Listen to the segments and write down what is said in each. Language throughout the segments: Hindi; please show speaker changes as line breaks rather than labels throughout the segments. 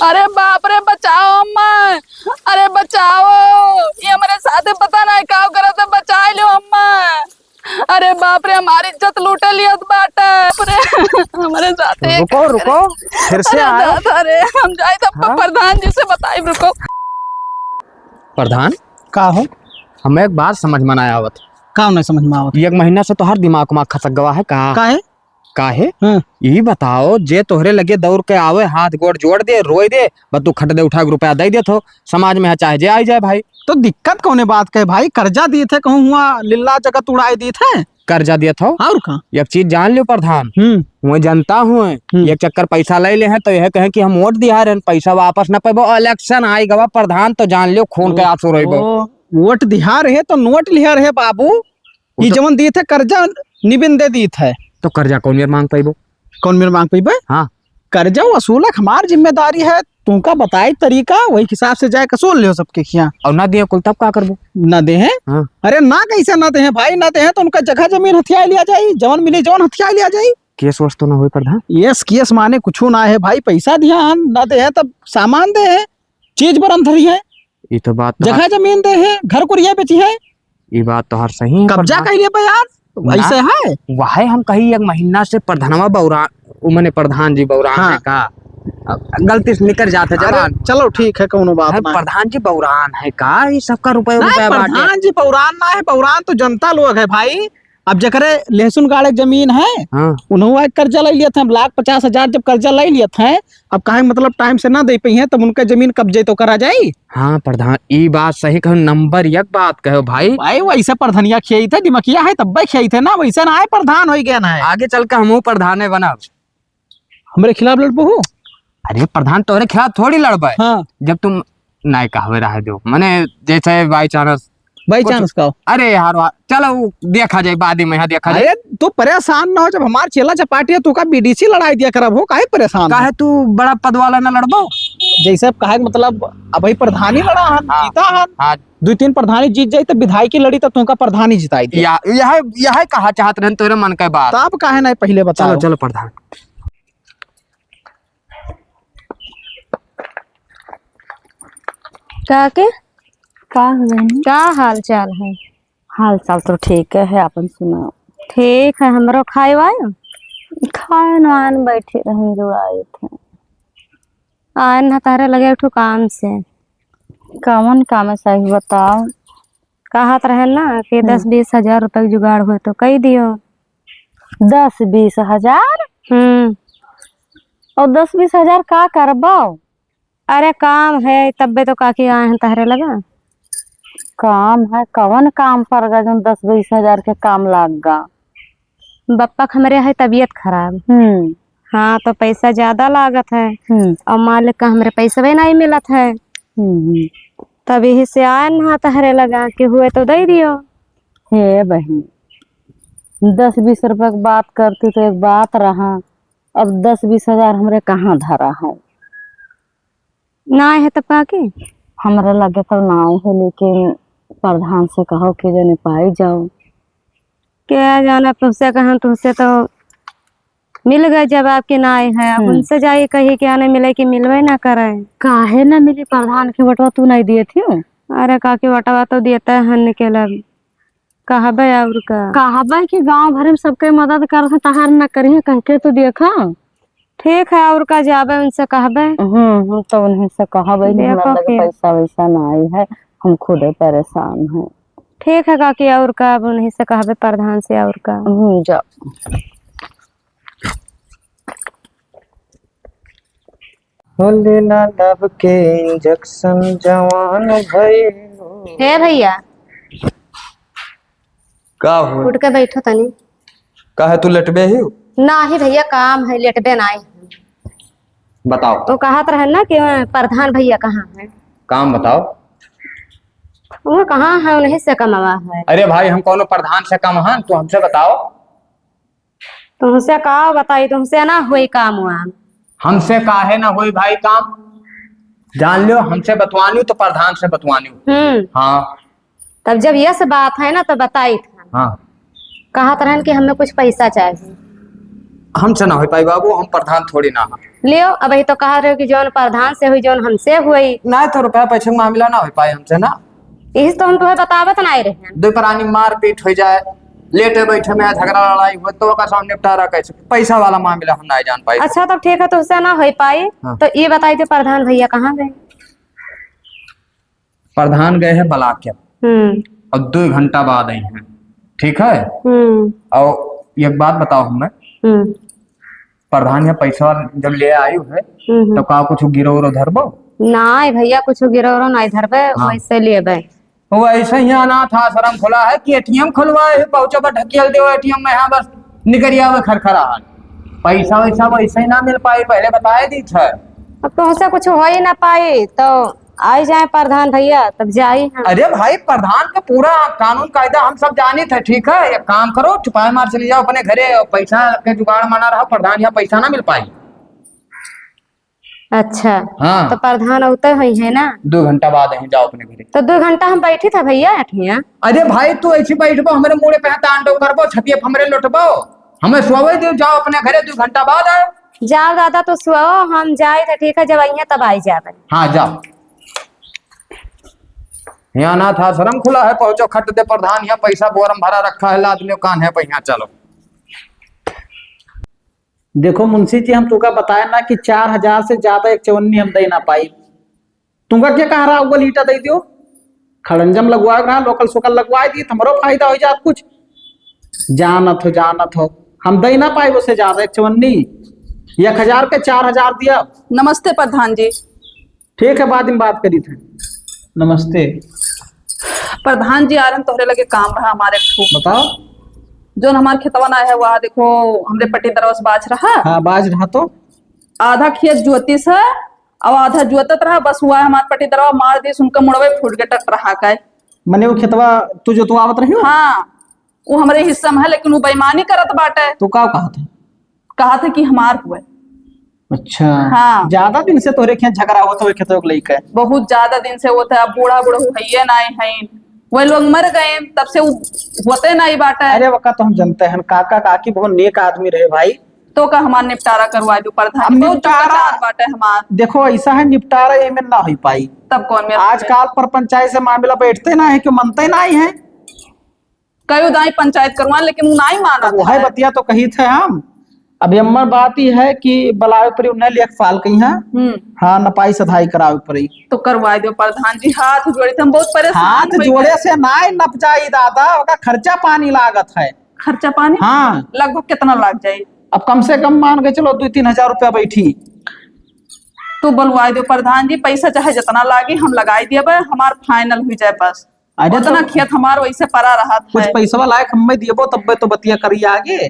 अरे बाप रे बचाओ अम्मा। अरे बचाओ, ये हमारे साथ पता नहीं क्या करे तो बचा लो अम्मा। अरे बाप रे हमारी इज्जत लूटे लिया बाटा। हमारे साथ
रुको रुको फिर से आए।
अरे हम जाए तो प्रधान जी से बताए। रुको
प्रधान
का हो?
हमें एक बात समझ में आया आवत।
का नहीं समझ में आवत?
एक महीना से तो हर दिमाग उमाग खसक गवा है।
काहे?
काहे यही बताओ, जे तोहरे लगे दौड़ के आवे हाथ गोड़ जोड़ दे रोई दे बस तू खट दे उठा रुपया दे दे तो समाज में है चाहे जे आई जाए भाई।
तो दिक्कत कौन बात के भाई? कर्जा दिए थे कहूँ हुआ लिल्ला जगत उड़ाए दिए थे।
कर्जा दिया था
और का
एक चीज जान लियो प्रधान, मैं जनता हूँ एक चक्कर पैसा ले ले हैं तो यह कहे कि हम वोट दिया रहे पैसा वापस न पेबो, इलेक्शन आई गवा प्रधान तो जान लियो खून के आंसू रोइबो।
वोट दिहा रहे तो नोट लिया रहे बाबू। ये जवन दिए थे कर्जा निबिन दे दिए थे
तो कर्जा कौन मेरे मांग पाइबो?
कौन मेरे मांग पाइबे?
हाँ
कर्जा वसूलक हमार जिम्मेदारी है। तुमका बताई तरीका वही हिसाब से जाए कसूल लियो सबके खिया।
और ना दिए कुल तब का करबो?
न दे हैं?
हाँ।
अरे ना कैसे ना दे हैं भाई? ना दे हैं तो उनका जगह जमीन हथियार लिया जाये, जवन मिले जवन हथियार लिया जाये।
केस वस्तु ना हो प्रधान?
यस केस माने कुछ ना है भाई। पैसा दिया ना दे है तब सामान दे है, चीज बरन धरी है,
ये तो बात
जगह जमीन दे है, घर कुरिया बेची है,
ये बात तो हर सही है।
कब्जा कर लिया यार ऐसे है।
वह हम कही एक महीना से प्रधानवा बौरा मैंने प्रधान जी बौरान
हाँ।
का गलती से निकल जाते जवान।
चलो ठीक है कौनो बात ना।
प्रधान जी बौरान है का ये सबका रुपया
प्रधान जी पौरान ना है, पौरान तो जनता लोग है भाई। अब जकरे लहसुन गाड़े जमीन है उन्होंने कर्जा ले लिया था 1,50,000 जब कर्जा ले लिया था। अब कहे मतलब टाइम से ना दे पाई है तब उनका जमीन कब्जे तो करा जाये।
हाँ प्रधान ये बात सही कहो, नंबर एक बात कहो भाई।
भाई वैसे प्रधानिया खियाई थे दिमकिया है तब खियाई थे ना, वैसे ना आए प्रधान हो गया ना।
आगे चल के हम प्रधान बना
हमारे खिलाफ लड़बो हो?
अरे प्रधान तोरे खिलाफ थोड़ी लड़बे।
हाँ।
जब तुम नहीं कहवे रह दो मैंने जैसे बाई चांस
का।
अरे यार चलो देखा जाए बाद में देखा जाए।
अरे तू परेशान ना हो, जब हमार चेला चपाटी है तू का बीडीसी लड़ाई दिया करब हो, काहे परेशान?
काहे तू बड़ा पद वाला ना लड़बो?
जैसे कहे मतलब अब प्रधानी लड़ा हन जीता हन।
हाँ।
2-3 प्रधानी जीत जाये तो विधायकी लड़ी तो तुमका प्रधानी जिताई दे।
यह कहा चाहत रहन तोरे मन के बात।
तब काहे नहीं पहले बताओ।
चलो चलो प्रधान।
काके क्या हाल चाल है?
हाल चाल तो ठीक है अपन सुनाओ।
ठीक है हमरो खाए आयो।
खाए नवान बैठे रहे जो आए थे।
आए ना तारे लगे उठो काम से।
कौन काम है सही बताओ?
कहत रहे ना कि 10-20 हजार रुपए जुगाड़ हो तो कही दियो।
10-20 हजार? और 10-20 हजार का करबो?
अरे काम है तब्बे तो काकी आए हैं तारे लगा।
काम है कौन काम पर गा जो 10-20 हजार के काम लाग गा?
बप्पा हमारे है तबीयत खराब। हाँ तो पैसा ज्यादा लागत है और मालिक का हमारे पैसा भी नहीं मिलत है। तभी से आए ना तहरे लगा कि हुए तो दे दियो।
हे बहन 10-20 रुपए की बात करती तो एक बात रहा, अब 10-20 हजार हमरे कहाँ धरा है?
ना है तब काकी
हमारे लगे तो ना है, लेकिन प्रधान से कहो कि जो पाई जाओ।
क्या जाना तुमसे कहा, तुमसे तो मिल गए जब आपके ना आए हैं। अब उनसे जाइए कही क्या नहीं मिले कि मिलवे ना करे।
काहे ना मिली? प्रधान के बटवा तू नहीं दिए थी?
अरे काकी बटवा तो देता है निकल कहबे और
कहबे कि गांव भर में सबके मदद कर तहार न करिए कह के तो देखा।
ठीक है और का जाबे उनसे कहबे।
तो उन्हीं से कहबे पैसा वैसा ना आई है, हम खुद परेशान हैं।
ठीक है काकी और का अब उन्हीं से कहबे प्रधान से और का।
जाओ।
लब के इंजेक्शन जवान भइलो।
हे भैया
का हो?
उठ के बैठो तनी।
काहे तू लेटबे ही?
ना ही भैया काम है लेटबे ना।
बताओ।
तो कहत रहे ना कि प्रधान भैया कहाँ है?
काम बताओ।
वो कहाँ है? उन्हीं से कमावा है।
अरे भाई हम कौन प्रधान से कम हैं? तू हमसे बताओ।
तुमसे का बताई? तुमसे ना हुई काम हुआ।
हमसे काहे ना हुई भाई काम? जान लो हमसे बतवानी तो प्रधान से बतवानी। हाँ
तब जब ये सब बात है ना तो बताई था।
हाँ
कहत रहन कि हमें कुछ पैसा चाहिए।
हमसे ना हो पाई बाबू, हम प्रधान थोड़ी ना हैं।
लियो अब ही तो कहा रहे हो कि जौन प्रधान से हुई जौन हमसे हुई,
ना तो रुपया पैसे का मामला ना हो पाए हमसे ना।
यही तो हम तुम्हें बतावत ना रहे हैं।
दो प्राणी मार पीट हो जाए, लेटे बैठे में झगड़ा लड़ाई हो तो का सामने निपटारा कैसे, पैसा वाला मामला हम नहीं जान पाए।
अच्छा तब ठीक है, तो उससे ना हो पाई।
हाँ।
तो ये बताई थे प्रधान भैया कहाँ गए?
प्रधान गए हैं बलाक्य और 2 घंटा बाद आई हैं, ठीक है। और एक बात बताओ हमें, प्रधान यहाँ पैसा जब ले आई है तो का कुछ गिरो उरो धरबो?
नहीं भैया कुछ गिरो नहीं धरबे, वैसे लेबे।
वो ऐसे ही अनाथ आश्रम खुला है कि एटीएम खुलवाए है, पहुंचो पर ढकेल दो एटीएम में, यहाँ बस निकरिया हुए खरखरा है। पैसा वैसा वैसे ही ना मिल पाई, पहले बताए दी था।
अब तो हमसे कुछ हो ही ना पाई तो आई जाए प्रधान भैया तब जाई हम।
अरे भाई प्रधान का पूरा कानून कायदा हम सब जाने थे, ठीक है। एक काम करो, छुपाए मार चले जाओ अपने घरे, और पैसा के जुगाड़ माना रहा, प्रधान यहाँ पैसा ना मिल पाई।
अच्छा
हाँ
तो प्रधान उतर हुई है ना?
2 घंटा बाद ही जाओ अपने घरे।
तो 2 घंटा हम बैठी था भैया अठिया।
अरे भाई तू ऐसी बैठबो, हमारे मुड़े पे तांडव करबो, छतिए हमरे लुटबो, हमें सोवे दे, जाओ अपने घरे 2 घंटा बाद आए।
जाओ दादा तो सो, हम जाए थे, ठीक है, जब आई तब आई जावे।
हाँ जाओ, यहाँ अनाथ आश्रम खुला है, पहुंचो खट दे प्रधान, यहाँ पैसा बोरम भरा रखा है, आदमी कान है पे, यहाँ चलो।
देखो मुंशी जी, हम तुमका बताया ना कि 4000 से ज्यादा एक चवन्नी हम दे ना पाई। तुमका क्या कह रहा वो लीटा दे दियो, खड़ंजम लगवा रहा, लोकल सोकल लगवा दी, हमारो फायदा हो जात कुछ। जानत हो हम दे ना पाए उससे ज्यादा एक चवन्नी। 1000 के 4000 दिया।
नमस्ते प्रधान जी।
ठीक है, बाद में बात करी थे। नमस्ते
प्रधान जी, आ रहे तोहरे लगे काम रहा हमारे।
बताओ।
जो हमारे खेतवा ना है वहाँ देखो, हमरे पट्टी दरवाज बाज रहा।
हाँ बाज रहा, तो
आधा खेत ज्योतिष है और आधा ज्योतत रहा, बस हुआ है हमारे पट्टी दरवा मार दी, उनका मुड़वे फूट के टट रहा का।
मने वो खेतवा तू जो तू आवत रही हो?
हाँ वो हमारे हिस्सा में है, लेकिन वो बेईमानी करत बाटे।
तो का कहा था
कि हमार हुए।
अच्छा
हाँ।
ज्यादा दिन से तोरे खेत झगड़ा होता है खेतों को लेकर?
बहुत ज्यादा दिन से होता है, अब बूढ़ा बूढ़ा है नहीं है, वही लोग मर गए तब से होते नहीं बाटे।
अरे वका तो हम जानते हैं, काका काकी बहुत नेक आदमी रहे भाई।
तो का हमार निपटारा करवा दो प्रधान, बाटे हमार।
देखो ऐसा है, निपटारा ये में ना हो पाई।
तब कौन में
आजकल पर पंचायत से मामला बैठते ना है कि मनते नहीं है।
कई दाई पंचायत करवा, लेकिन वो नहीं माना।
वो है बतिया तो कही थे हम। अभी अम्मर बात ही है कि बलावे पर उन्हें लेख फाल कही है। हाँ नपाई सधाई करावे पड़ी।
तो करवा दो प्रधान जी, हाथ जोड़े थे, हम बहुत परेशान।
हाथ जोड़े से ना नप जाई दादा, ओका खर्चा पानी लागत है।
खर्चा पानी?
हाँ
लगभग कितना लग जाये?
अब कम से कम मान के चलो 2-3 हजार रुपया बैठी।
तो बोलवा दो प्रधान जी, पैसा चाहे जितना लागे हम लगाई दिए, हमार फाइनल हुई जाए बस। उतना खेत हमार वैसे पड़ा रहा था।
कुछ पैसा लायक हम दिएबो तब तो बतिया करिए आगे।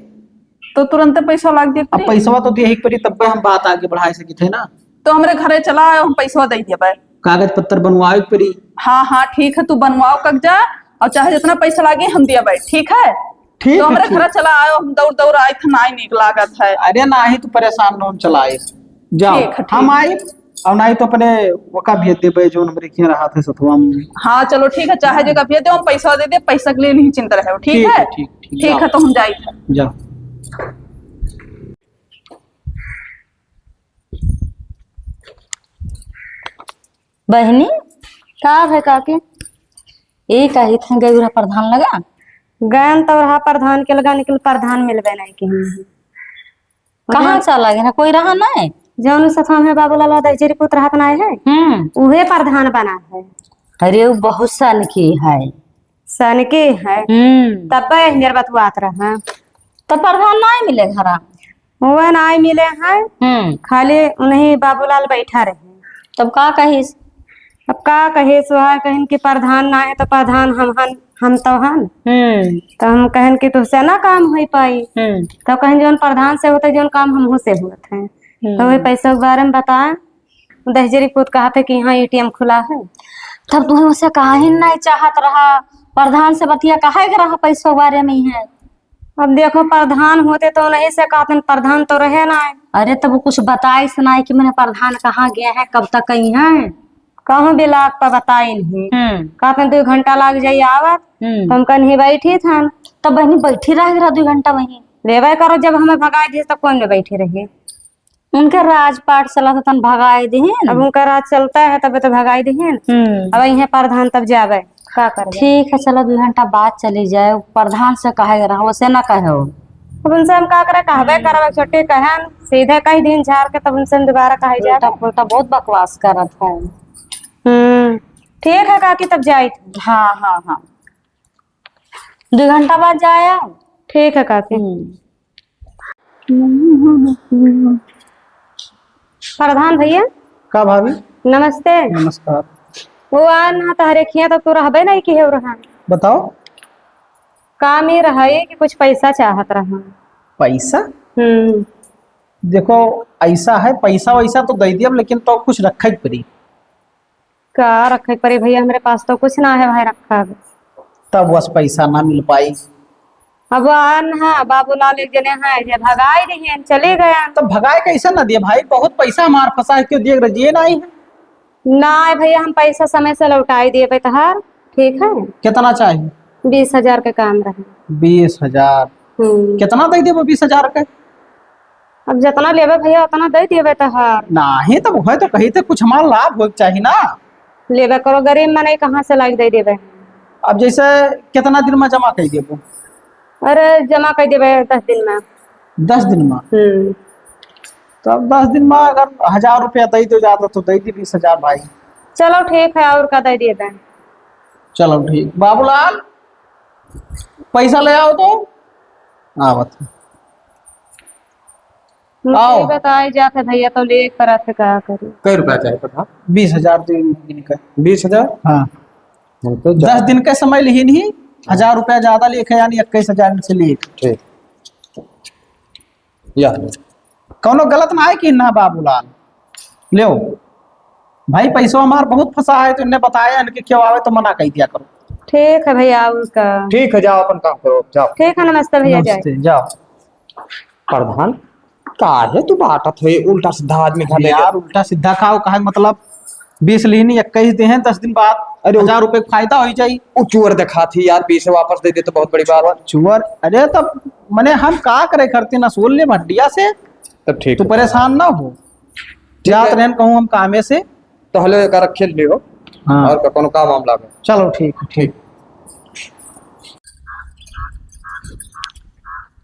तो तुरंत पैसा लाग दिए।
अब पैसा तो दिए पड़ी तब हम बात आगे बढ़ा सकी थे ना।
तो हमरे घरे चला आयो, हम पैसा दे दिए।
कागज पत्तर बनवाए पड़ी।
हाँ ठीक है, तू बनवाओ कागजा, और चाहे जितना पैसा लागे हम दिया भाई, ठीक है।
ठीक
तो हमरे घर चला आयो, हम दौड़ आए थे, ना ही निक लागत है।
अरे ना ही तू परेशान न, हम चलाए जाओ। हम आए और ना ही तो अपने वका भेज देबे जो हमरे के रहा थे सतवा में।
हाँ चलो ठीक है, चाहे जगह भेज दे, हम पैसा दे दे, पैसा के लिए नहीं चिंता रहे। ठीक है ठीक है, तो हम जाए थे।
जाओ।
बहनी का है काके ये कही थे गए प्रधान लगा
गन तो रहा प्रधान के लगा, निकल प्रधान मिलबे नहीं कहीं।
कहाँ चला गया? कोई रहा नहीं?
जौन सफा में बाबूलाल दैजरी पुत्र हाथ ना है, उहे प्रधान बना है।
अरे वो बहुत सन की है।
सन के है तब बतुआत रहा।
तो प्रधान नहीं मिले घर?
वह नहीं मिले हैं, खाली उन्हीं बाबूलाल बैठा रहे।
तब का कही?
अब का कहे सुहा कहन कि प्रधान ना है तो प्रधान हम तो हन। तो हम कहन कि तुझसे ना काम हो पाई। तो कहन जोन प्रधान से होते जोन काम हम से होते हैं। तो वही पैसा के बारे में बताए, दहजरी पुत कहा थे कि यहाँ एटीएम खुला है।
तब तुम्हें उसे कहा ही नहीं चाहत रहा, प्रधान से बतिया कहा रहा पैसा के बारे में ही है।
अब देखो प्रधान होते तो नहीं से कहते, प्रधान तो रहे ना।
अरे तब वो कुछ बताई सुनाई कि मैंने प्रधान कहाँ गया है, कब तक कहीं है?
कहूँ भी लाख पर बताई नहीं। कहते 2 घंटा लग जाये आवत। तो हम कहीं बैठी था।
तब बहनी बैठी रह गया 2 घंटा वहीं?
लेवे करो, जब हमें भगाए दिए तब कौन में बैठे रहिए।
उनके राजपाट चला तो तन भगाए दी
अब उनका राज चलता है तब तो भगाई दी है। अब यहाँ प्रधान तब जावे का कर।
ठीक है चलो 2 घंटा बाद चली जाए, प्रधान से कहे रहा वैसे ना कहे।
अब उनसे हम का करे, कहबे करवे छोटे कहन सीधे कहीं दिन झाड़ के तब उनसे हम दोबारा कहे जाए।
उल्टा बहुत बकवास करत है।
ठीक है काकी तब जाए।
हाँ हाँ हाँ 2 घंटा बाद जाया।
ठीक है काकी। प्रधान भैया
का भाभी?
नमस्ते।
नमस्कार।
वो आना तो हरे खिया तो तू रहबे नहीं की है रहा।
बताओ।
काम ही रहा है कि कुछ पैसा चाहत रहा।
पैसा? देखो ऐसा है, पैसा वैसा तो दे दिया लेकिन तो कुछ रखा ही पड़ी।
का रखे पड़े भैया, हमारे पास तो कुछ ना है भाई रखा।
तब बस पैसा ना मिल पाई।
अब हाँ बाबूलाल एक जने हैं जे भगाई दिए चले गया।
तो भगाए कैसे ना दिए भाई, बहुत पैसा हमार फंसा है, क्यों दिए रजिए ना है।
ना भैया हम पैसा समय से लौटाई दिए बेतहार। ठीक है
कितना चाहिए?
20,000 के काम रहे।
20,000? कितना दे दिए 20,000 के?
अब जितना लेवे भैया उतना दे दिए बेतहार।
नहीं तब है तो कहीं तो कुछ हमारा लाभ हो चाहिए ना।
लेवे करो, गरीब में नहीं कहाँ से लाग दे देवे।
अब जैसे कितना दिन में जमा कर दिए?
अरे जमा कर देवे 10 दिन में।
10 दिन में? तो अब 10 दिन में अगर 1,000 रुपया दे दो ज्यादा तो दे दी 20,000 भाई।
चलो ठीक है, और का दे दिए बैंक।
चलो ठीक। बाबूलाल पैसा ले आओ तो। आवत आओ।
बताए जाते भैया तो ले करा थे क्या करी।
कई रुपया चाहिए प्रधान?
20,000 दिन का।
20,000?
हाँ
तो
10 दिन का समय ली नहीं, 1,000 रुपया ज्यादा लेके यानी 21,000 से लिए।
ठीक या
कौनो गलत ना है कि ना बाबूलाल ले भाई, पैसा हमार बहुत फंसा है तो इन्हें बताया इनके क्यों आवे तो मना कर दिया करो।
ठीक है भैया उसका।
ठीक है जाओ अपन काम करो जाओ।
ठीक है नमस्ते भैया जाए।
नमस्ते, जाओ।
प्रधान काहे तू बाटत है उल्टा सीधा आदमी खा
यार उल्टा सीधा खाओ कहा मतलब 20 लीनी 21 दिन है, 10 दिन बाद 1,000 रुपए फायदा हो जाये।
चूर दिखा थी यार, 20 वापस दे दे तो बहुत बड़ी बात।
चुअर? अरे तब मैंने हम का करे करते ना सोल ले भट्टिया से।
तब ठीक
तू परेशान ना हो, जात रहन कहूँ हम कामे से
तो हले का रखे लियो।
हाँ।
और कौन का मामला है?
चलो ठीक ठीक।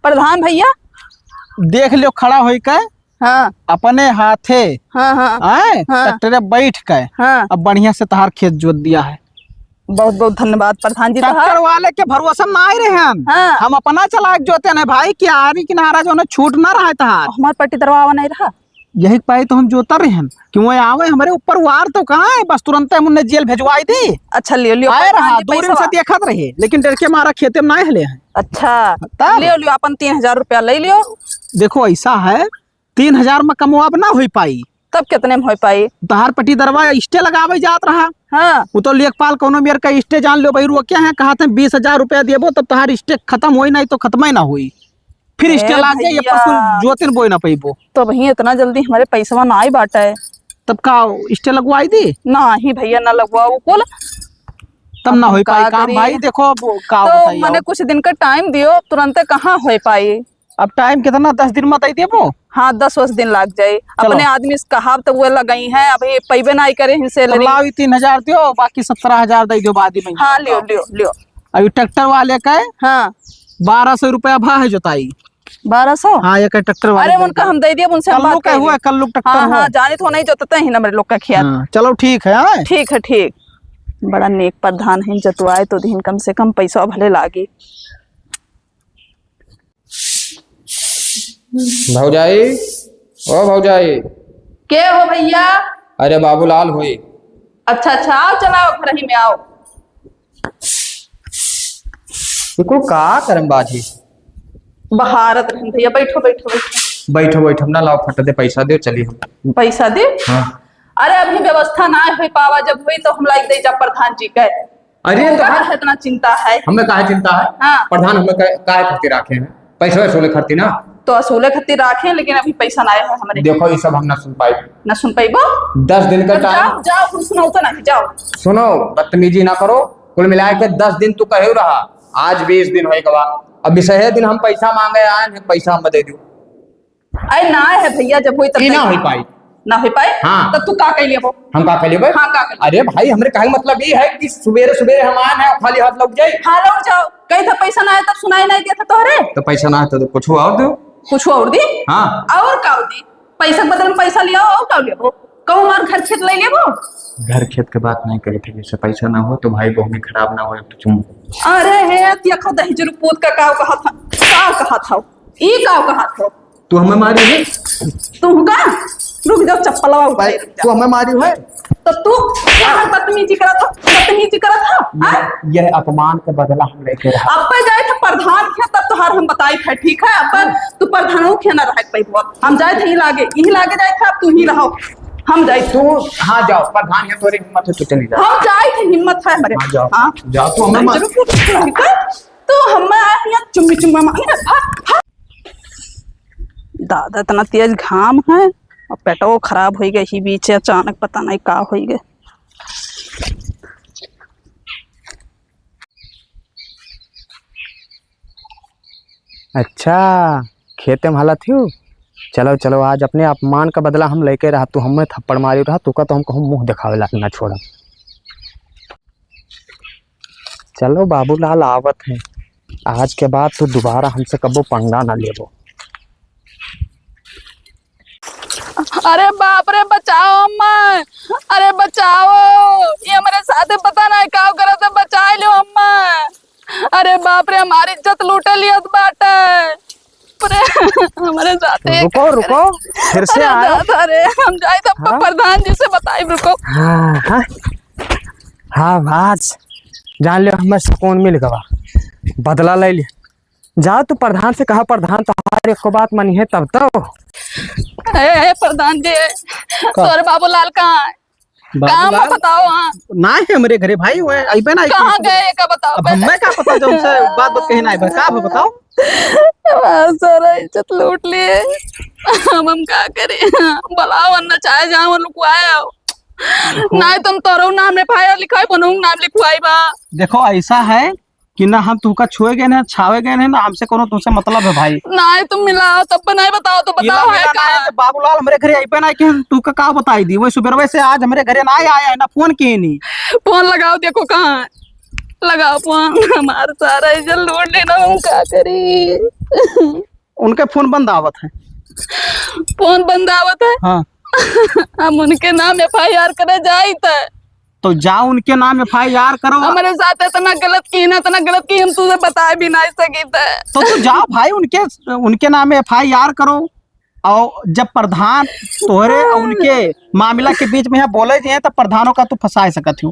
प्रधान भैया
देख लियो खड़ा हो के
हाँ
अपने हाथे
हाँ हाँ
आए
हाँ।
ट्रैक्टर बैठ के
हाँ
अब बढ़िया से तहार खेत जोत दिया है।
बहुत बहुत धन्यवाद प्रधान जी।
ट्रैक्टर वाले के भरोसा ना आए रहे
हाँ।
हम अपना चला के जोते ना भाई, कि आरी किनारा जो है छूट ना रहा है तहार।
हमारे पट्टी दरवावा नहीं रहा।
यही पाई तो हम जोता रहे हैं कि वो आवे हमारे ऊपर वार तो कहाँ है, बस तुरंत हमने जेल भेजवाई दी।
अच्छा लियो लियो
आए
प्रधान
रहा
जी,
दूर
पैसा।
से देखत रहे लेकिन डर के मारा खेते में ना हले हैं।
अच्छा
तब?
लियो लियो अपन 3,000 रुपया ले लियो।
देखो ऐसा है 3,000 में कमवाब ना हो पाई,
तब कितने में हो पाई?
तहार पट्टी दरवा इष्टे लगावे जात रहा।
हाँ
वो तो लेखपाल कोनो मेर का इष्टे जान लो भाई रुआ क्या है, कहा थे 20,000 रुपया देबो तब तहार इष्टे खत्म होई नहीं तो खत्म ही ना हुई, फिर इष्टे लाग जाए
भैया।
पशु जोतिन बोई ना पैबो।
तो भैया इतना जल्दी हमारे पैसा ना ही बाटा है।
तब का इष्टे लगवाई दी
ना ही भैया ना लगवाओ कुल।
तब ना हो
का
पाई काम
करी?
भाई। देखो अब का
तो
बताइए
मैंने कुछ दिन का टाइम दियो, तुरंत कहाँ हो पाई।
अब टाइम कितना 10 दिन में दे देबो?
हाँ 10 दिन लग जाये। अपने आदमी से कहा तो वो लगाई है, अभी पैबे ना करे
तो लाओ 3,000 दियो, बाकी 17,000 दे दियो बाद में।
हाँ लियो लियो लियो।
अभी ट्रैक्टर वाले का
हाँ
1,200 रुपया भा है जोताई।
1200?
हाँ ये ट्रैक्टर वाले
अरे उनका हम दे दिए, उनसे हम
कल्लू
बात
का
करेंगे।
हुआ कल्लू ट्रैक्टर
हाँ
हुआ।
हाँ जाने तो नहीं जोतते ही ना मेरे लोग का खेत।
हाँ, चलो ठीक है। हाँ
ठीक है ठीक। बड़ा नेक प्रधान है, जतवाए तो दिन कम से कम पैसा भले लागे।
भौजाई ओ भौजाई।
के हो भैया?
अरे बाबूलाल हुई।
अच्छा अच्छा आओ चलाओ घर ही में आओ।
को का करम बाजी?
बहारत रहन भैया, बैठो बैठो बैठो।
बैठो बैठो ना, लाओ फट दे पैसा दे चलिए हम।
पैसा दे?
हाँ।
अरे अभी व्यवस्था ना हो पावा, जब हुई तो हम लाइक दे जा प्रधान जी के।
अरे तो
काहे इतना चिंता है?
हमें काहे चिंता है?
हाँ।
प्रधान हमें काहे खर्ची राखे हैं, पैसा वसूले खर्ची ना।
तो असूले खातिर राखे, लेकिन अभी पैसा ना है हमारे।
देखो ये सब हम ना सुन पाए।
ना सुन पाइबो?
10 दिन का
जाओ
टाइम।
जाओ हम सुनाओ तो नहीं, जाओ।
सुनो बदतमीजी ना करो, कुल मिला के 10 दिन तू कहे रहा, आज 20 दिन होए गवा। अब विषय दिन हम पैसा मांगे आए हैं, पैसा हम दे दू।
अरे ना है भैया, जब हुई तब
ई ना हो पाई।
ना हो पाए।
हाँ।
तो तू का कह लिया वो?
हम का कर लेबे?
हाँ, का कर लिया?
अरे भाई हमरे कहे मतलब ये है कि सुबेरे सुबेरे हम आए हैं खाली हाथ लग जाए।
हाँ लौट जाओ, कहीं था पैसा ना आया तब सुनाई नहीं दिया था तोहरे।
तो पैसा ना है तो कुछ और दो।
कुछ और दी?
हाँ।
और का दी? पैसा के बदले में पैसा लिया और का लिया वो? कहूँ हमार घर खेत ले लिया वो?
घर खेत के बात नहीं करे थे, जैसे पैसा ना हो तो भाई बहू में खराब ना हो तो तुम।
अरे है देखो दही जरूर पूत का काव कहा था, काव कहा था, ई काव कहा था।
तू हमें मारी है?
तू का रुक जाओ, चप्पलवा उठा।
तू हमें मारी है?
तो तू यहाँ बदतमीजी करा था, बदतमीजी करा था।
यह अपमान का बदला हम लेके रहा।
अब जाए थे प्रधान खे तब तोहार हम बताई थे, ठीक है? अब तू प्रधानों खे ना रह पाई, हम जाए थे यही लागे जाए थे, अब तू ही रहो, हम जाए।
तू हाँ जाओ, प्रधान है तोरी हिम्मत है तो चली जा।
हम जाए थे, हिम्मत है हमारे।
हाँ जाओ।
हाँ
जाओ तू हमें मार।
तो हम यहाँ चुम्मी चुम्मा मांगे। दादा इतना तेज घाम है और पेटो खराब हो गए ही बीच, अचानक पता नहीं का हो गए।
अच्छा खेते में हालत थी। चलो चलो आज अपने अपमान का बदला हम लेके रहा। तू हमें थप्पड़ मारी रहा, तू का तो हम कहूँ मुंह दिखावे ला ना छोड़ा। चलो बाबूलाल आवत है, आज के बाद तो दोबारा हमसे कबो पंगा ना लेबो।
अरे बाप रे, बचाओ अम्मा, अरे बचाओ, ये हमारे साथ पता नहीं क्या करा था, बचा लो अम्मा। अरे बाप रे, हमारी इज्जत लूटे लिया बाटे। अरे हमारे साथ
रुको रुको, फिर से आए।
अरे हम जाए तब हाँ? प्रधान जी से बताए। रुको।
हाँ हाँ हाँ, आज जान लियो हमें सुकून मिल गवा, बदला ले लिया। जाओ तू प्रधान से कहा, प्रधान तुम्हारी एक बात मानी है तब तो।
प्रधान जी तोरे बाबूलाल कहाँ है? काम बताओ। हाँ
ना है हमारे घरे भाई, वो अइबे ना।
कहाँ गए का बताओ।
अब हमें क्या पता जो उनसे बात कहीं ना है, का बताओ।
सारा इज्जत लूट लिए, हम क्या करें? बुलाओ वरना चाहे जाओ वो लोग आए नहीं, तुम तोरो नाम एफआईआर लिखाई, बनू नाम लिखवाई बा। देखो
ऐसा है कि ना हम तुका छुए गए ना छावे गए ना, हमसे कोनो तुमसे मतलब है भाई।
नहीं तुम मिलाओ तब नहीं बताओ तो बताओ है का?
बाबूलाल हमारे घरे आइबे ना कि तू का बताई दी, वो सुबह से आज हमारे घरे ना आया है ना, फोन किए नहीं।
फोन लगाओ, देखो कहाँ है, लगाओ फोन। हमारा सारा इज्जत लूट लेना, हम क्या करी?
उनके फोन बंद आवत है।
फोन बंद आवत है?
हाँ।
हम उनके नाम एफआईआर करे जाई थे।
तो जाओ उनके नाम एफआईआर करो।
हमारे साथ इतना गलत की ना, इतना गलत की हम तुझे बता भी नहीं सकी थे।
तो जाओ भाई उनके नाम एफआईआर करो, और जब प्रधान तोहरे और उनके मामला के बीच में बोले जाए तो प्रधानों का तू फंसा सकत हो,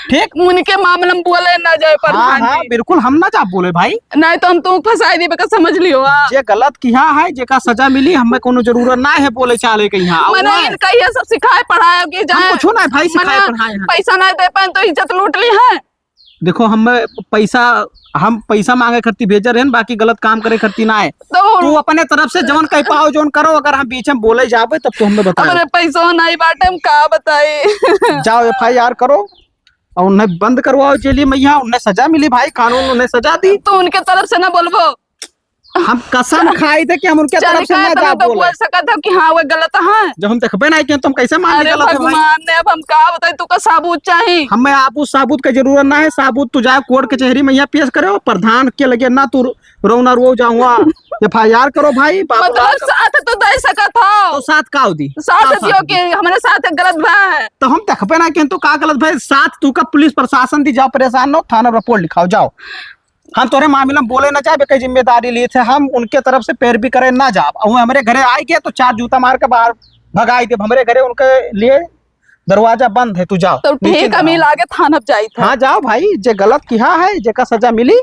ठीक?
उनके मामले में बोले ना जाए प्रधान।
हाँ, बिल्कुल हम ना जा बोले भाई,
नहीं तो हम तुम फंसाई दी बेका, समझ लियो।
जे गलत किया है जेका सजा मिली, हमें कोनो जरूरत ना है बोले चाले के यहाँ।
मैंने इनका ये सब सिखाए पढ़ाया कि जाए
कुछ ना भाई सिखाए पढ़ाए,
पैसा नहीं दे पाए तो इज्जत लूट ली है।
देखो हम पैसा मांगे करती भेजर है, बाकी गलत काम करे करती ना है।
तो
तू अपने तरफ से जवन कह पाओ जोन करो, अगर हम बीच में बोले जावे तब तो हमें बताओ।
अरे पैसा नहीं बाटे, हम का बताए।
जाओ एफआईआर करो और उन्हें बंद करवाओ जेली में, यहाँ उन्हें सजा मिली भाई, कानून उन्हें सजा दी।
तो उनके तरफ से ना बोलबो,
हम कसम खाई थे कि हम उनके तरफ से ना जा
बोल सकत हो कि हाँ वो गलत है।
जब हम देखबे नहीं कि तुम कैसे मान
अरे भगवान ने, अब हम का बताए, तू का सबूत चाहिए।
हमें आपको सबूत की जरूरत ना है, सबूत तू जाए कोर्ट कचहरी में यहाँ पेश करे, प्रधान के लगे ना तू रोना रो जाऊंगा, एफआईआर करो भाई।
मतलब साथ तो दे सकत हो,
तो साथ का दी
साथ दियो कि हमारे साथ गलत है।
तो हम देखबे ना कि तू का गलत भाई, साथ तू का पुलिस प्रशासन दी, जाओ परेशान हो, थाना रिपोर्ट लिखाओ जाओ। हम तोरे मामले में बोले ना चाहे कई जिम्मेदारी लिए थे, हम उनके तरफ से पैर भी करे ना जाओ। और हमारे घरे आई के तो 4 जूता मार के बाहर भगाई थे, हमारे घरे उनके लिए दरवाजा बंद है, तू जाओ।
तो ठीक है, मिल आगे थाना जाई था।
हाँ जाओ भाई, जे गलत किया है जेका सजा मिली